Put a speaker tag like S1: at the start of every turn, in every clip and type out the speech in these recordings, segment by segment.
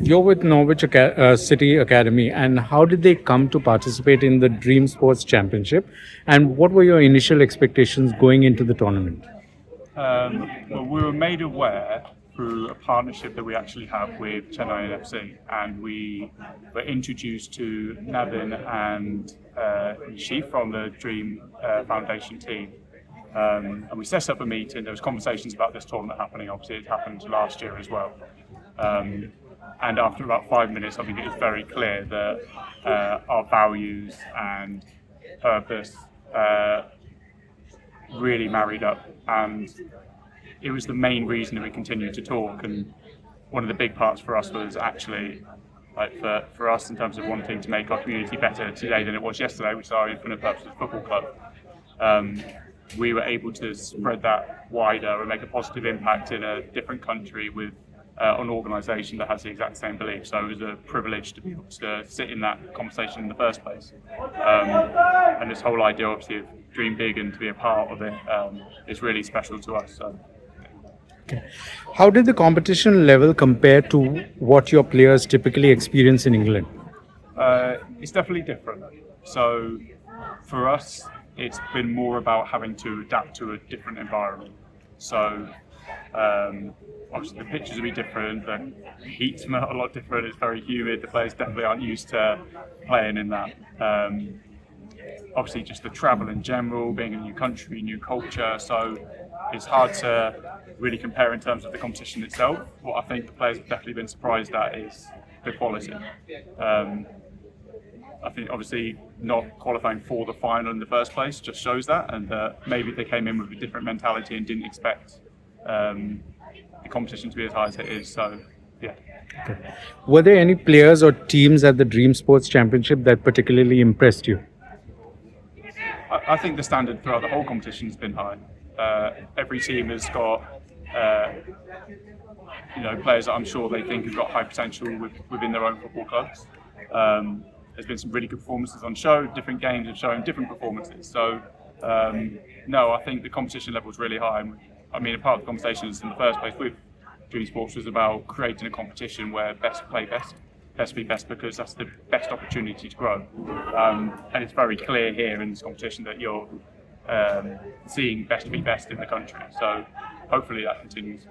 S1: You're with Norwich City Academy, and how did they come to participate in the DreamSports Championship? And what were your initial expectations going into the tournament?
S2: Well, we were made aware through a partnership that we actually have with Chennai FC, and we were introduced to Navin and Nishi from the Dream Foundation team. And we set up a meeting. There was conversations about this tournament happening. Obviously, it happened last year as well. And after about 5 minutes, I think it was very clear that our values and purpose really married up, and it was the main reason that we continued to talk. And one of the big parts for us was actually, like for us in terms of wanting to make our community better today than it was yesterday, which is our Infinite Purposes Football Club. We were able to spread that wider and make a positive impact in a different country with an organisation that has the exact same beliefs. So it was a privilege to be able to sit in that conversation in the first place. And this whole idea, obviously, of dream big and to be a part of it is really special to us. So.
S1: Okay. How did the competition level compare to what your players typically experience in England?
S2: It's definitely different. So for us, it's been more about having to adapt to a different environment. So obviously the pitches will be different, the heat's a lot different, it's very humid, the players definitely aren't used to playing in that. Obviously just the travel in general, being a new country, new culture, so it's hard to really compare in terms of the competition itself. What I think the players have definitely been surprised at is the quality. I think obviously not qualifying for the final in the first place just shows that, and maybe they came in with a different mentality and didn't expect the competition to be as high as it is. So, yeah.
S1: Okay. Were there any players or teams at the DreamSports Championship that particularly impressed you?
S2: I think the standard throughout the whole competition has been high. Every team has got players that I'm sure they think have got high potential within their own football clubs. There's been some really good performances on show. Different games have shown different performances. So, no, I think the competition level is really high. I mean, a part of the conversations in the first place with DreamSports was about creating a competition where best play best, best be best, because that's the best opportunity to grow. And it's very clear here in this competition that you're seeing best be best in the country. So hopefully that continues.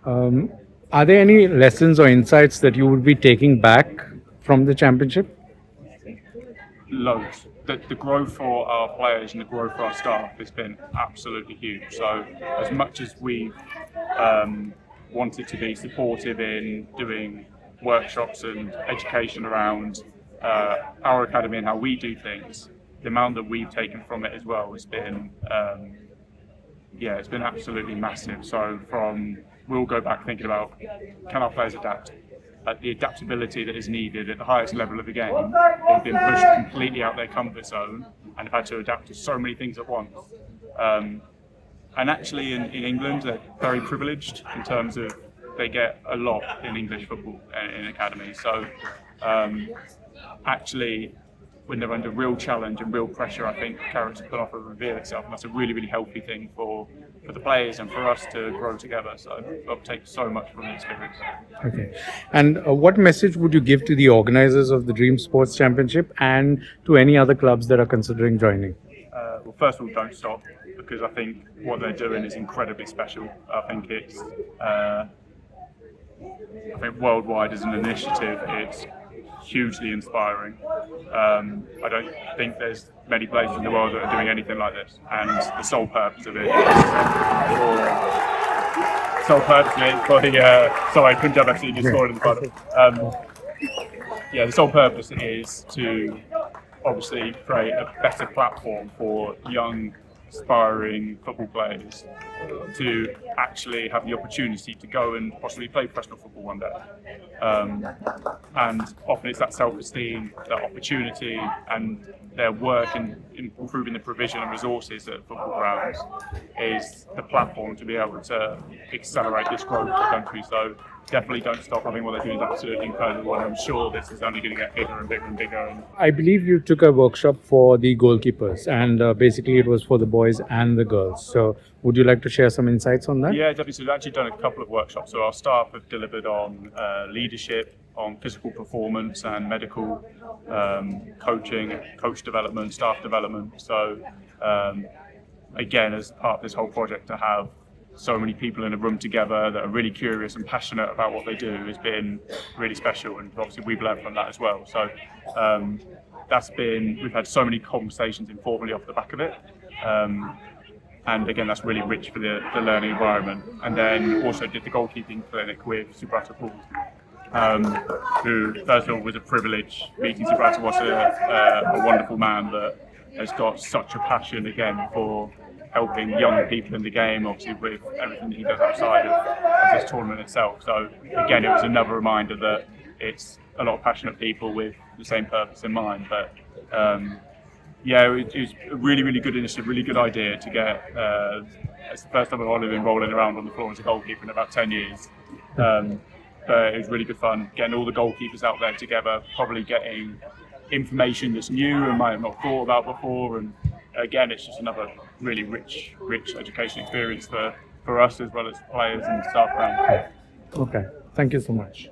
S1: Are there any lessons or insights that you would be taking back from the championship?
S2: Loads. The growth for our players and the growth for our staff has been absolutely huge. So as much as we wanted to be supportive in doing workshops and education around our academy and how we do things, the amount that we've taken from it as well has been it's been absolutely massive. So we'll go back thinking about, can our players adapt? The adaptability that is needed at the highest level of the game. They've been pushed completely out their comfort zone and have had to adapt to so many things at once. And actually in England, they're very privileged in terms of they get a lot in English football in academies. So actually, when they're under real challenge and real pressure, I think character can often reveal itself, and that's a really, really healthy thing for the players and for us to grow together. So I'll take so much from the experience.
S1: Okay. And what message would you give to the organizers of the DreamSports Championship and to any other clubs that are considering joining?
S2: Well, first of all, don't stop, because I think what they're doing is incredibly special. I think it's worldwide as an initiative, it's hugely inspiring. I don't think there's many places in the world that are doing anything like this, and the sole purpose of it is for the sorry, Punjab actually just scored in the final. The sole purpose is to obviously create a better platform for young aspiring football players to actually have the opportunity to go and possibly play professional football one day. And often it's that self-esteem, that opportunity, and their work in improving the provision and resources at football grounds is the platform to be able to accelerate this growth of the country. So definitely don't stop. I think what they're doing is absolutely incredible, and I'm sure this is only going to get bigger and bigger and bigger. And
S1: I believe you took a workshop for the goalkeepers, and basically it was for the boys and the girls. So would you like to share some insights on that?
S2: yeah, definitely. So we've actually done a couple of workshops. So our staff have delivered on leadership, on physical performance and medical coaching, coach development, staff development. So again, as part of this whole project, to have so many people in a room together that are really curious and passionate about what they do has been really special, and obviously we've learned from that as well. So we've had so many conversations informally off the back of it. And again, that's really rich for the learning environment. And then also did the goalkeeping clinic with Subrata Paul, who first of all was a privilege. Meeting Subrata was a wonderful man that has got such a passion again for helping young people in the game, obviously with everything that he does outside of this tournament itself. So again, it was another reminder that it's a lot of passionate people with the same purpose in mind. But yeah, it was a really, really good initiative, really good idea to get. It's the first time I've only been rolling around on the floor as a goalkeeper in about 10 years. But it was really good fun getting all the goalkeepers out there together, probably getting information that's new and might have not thought about before. And again, it's just another really rich education experience for us as well as players and staff around.
S1: Okay, thank you so much.